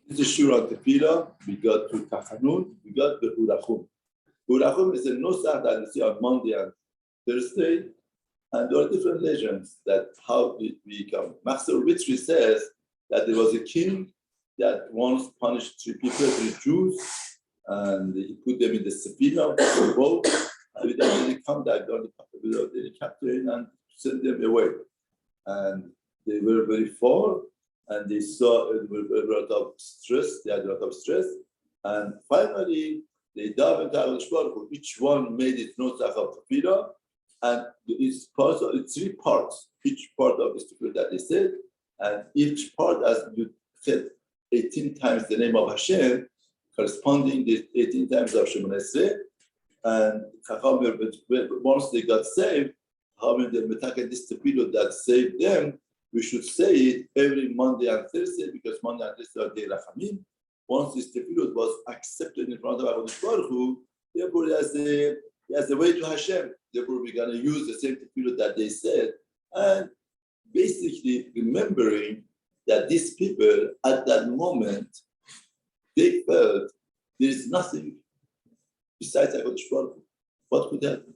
This is Shur on Tefila. We got to Tachanun. We got the Vehu Rachum. Vehu Rachum is a nosach that you see on Monday and Thursday. And there are different legends that how we come. Master Ritri says that there was a king that once punished 3 people, 3 Jews, and he put them in the Tefila, the boat, and they come back down the captain and sent them away. And they were very far, and they saw a lot of stress. They had a lot of stress, and finally they dive into Hakadosh Baruch Hu. Each one made it nosach of Tefila, and it's part of 3 parts. Each part of the Tefila that they said, and each part, as you said, 18 times the name of Hashem, corresponding to 18 times of Shemona Esrei. And once they got saved, having the metaken this Tefila that saved them, we should say it every Monday and Thursday, because Monday and Thursday are Day Rachamim. Once this Tefila was accepted in front of Hakadosh Baruch Hu, therefore as the way to Hashem. Therefore we're going to use the same Tefila that they said, and basically remembering that these people at that moment, they felt there is nothing besides Hakadosh Baruch Hu. What could help me?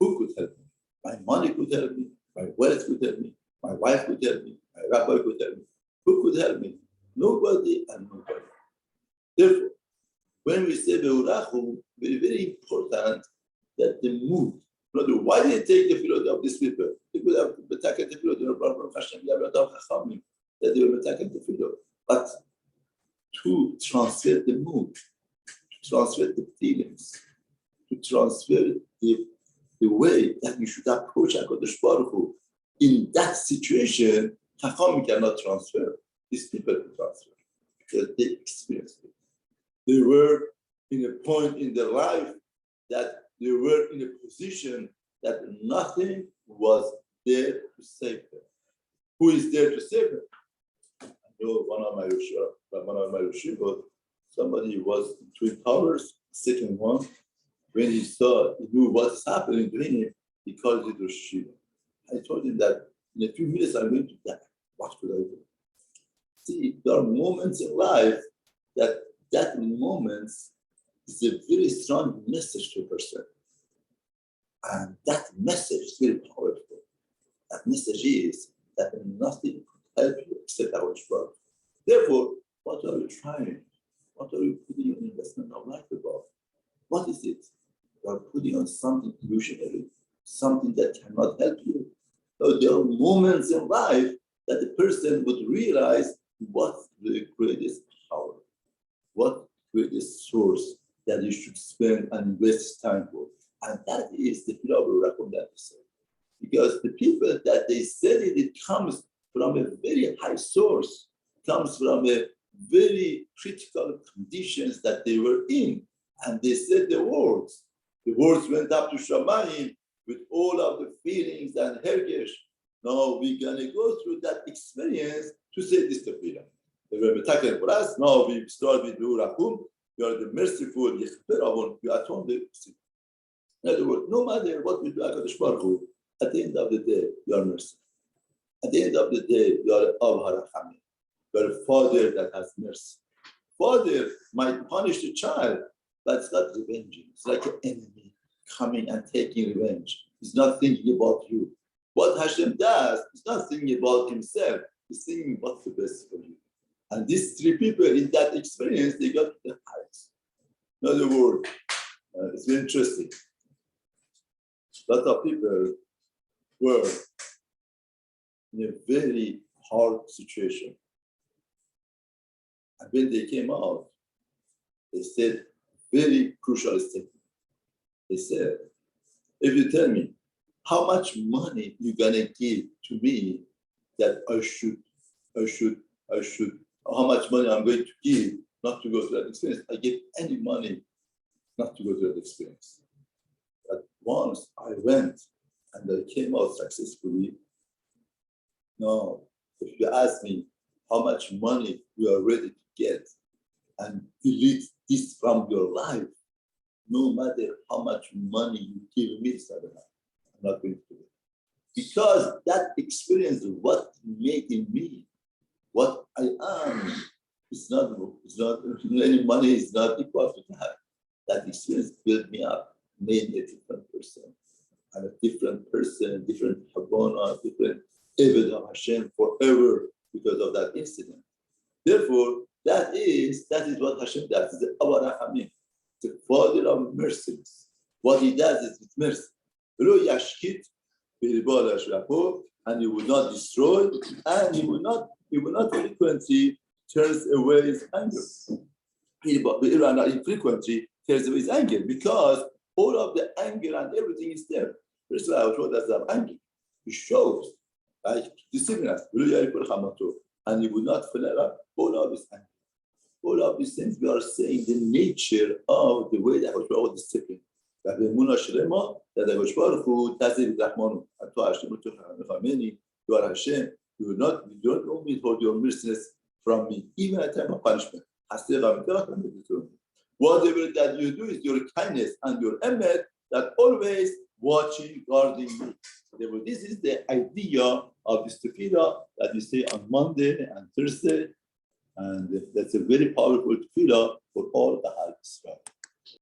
Who could help me? My money could help me. My wealth could help me. My wife could help me. My rabbi could help me. Who could help me? Nobody and nobody. Therefore, when we say Vehu Rachum, very, very important that the mood. Why did they take the philosophy of these people? People have attacked the philosophy of Hashem, they have a lot of Chachamim, that they were attacking the philosophy. But to transfer the mood, to transfer the feelings, to transfer the way that you should approach HaKadosh Baruch Hu, in that situation, Chachamim cannot transfer. These people can transfer because they experienced it. They were in a point in their life that they were in a position that nothing was there to save them. Who is there to save them? I know one of my yeshivot, somebody was in Twin Towers, second one. When he knew what's happening to him, he called it Rosh Hashanah. I told him that in a few minutes I'm going to die. What could I do? See, there are moments in life that moment is a very strong message to a person. And that message is very powerful. That message is that nothing could help you except our Baruch. Therefore, what are you trying? What are you putting your investment of life about? What is it? You are putting on something illusionary, something that cannot help you. So there are moments in life that the person would realize what's the greatest power, what greatest source that you should spend and invest time for. And that is the Vehu Rachum that they said. Because the people that they said it comes from a very high source, comes from a very critical conditions that they were in. And they said the words. The words went up to Shamayim with all of the feelings and hergesh. Now we're going to go through that experience to say this Tefila. They were attacking for us. Now we start with Vehu Rachum. You are the merciful, you atone the sin. In other words, no matter what we do, HaKadosh Baruch Hu, at the end of the day, you are merciful. At the end of the day, you are Avraham Levychaim. You are a father that has mercy. Father might punish the child, but it's not revenging. It's like an enemy coming and taking revenge. He's not thinking about you. What Hashem does, he's not thinking about himself. He's thinking what's the best for you. And these 3 people in that experience, they got to the heights. In other words, it's very interesting. A lot of people were in a very hard situation. And when they came out, they said very crucial statement. They said, if you tell me how much money you're gonna give to me that I should, how much money I'm going to give not to go through that experience, I give any money not to go through that experience. But once I went and I came out successfully, now, if you ask me how much money you are ready to get and delete this from your life, no matter how much money you give me, I'm not going to do it. Because that experience is what made in me what I am It's not any money is not equal to that. That experience built me up, made me a different person. I'm a different person, different Habana, different Eved of Hashem forever because of that incident. Therefore, that is what Hashem does. It's the Avraham, the Father of mercies. What he does is with mercy. And he will not destroy, and he will not frequently turns away his anger. He frequently turns away his anger because all of the anger and everything is there. First of all, I does have anger. He shows, like discipline us, and he will not fill up all of his anger. All of these things we are saying the nature of the way that was discipline. That the Munah Shlema, that the Baruch Tazir Rahmanu, and to Hashem, to Chameni, you are Hashem, you don't only hold your merciness from me, even at time of punishment. Whatever that you do is your kindness and your emet that always watching, guarding me. Therefore, this is the idea of this Tefila that you say on Monday and Thursday, and that's a very powerful Tefila for all the Hal Israel.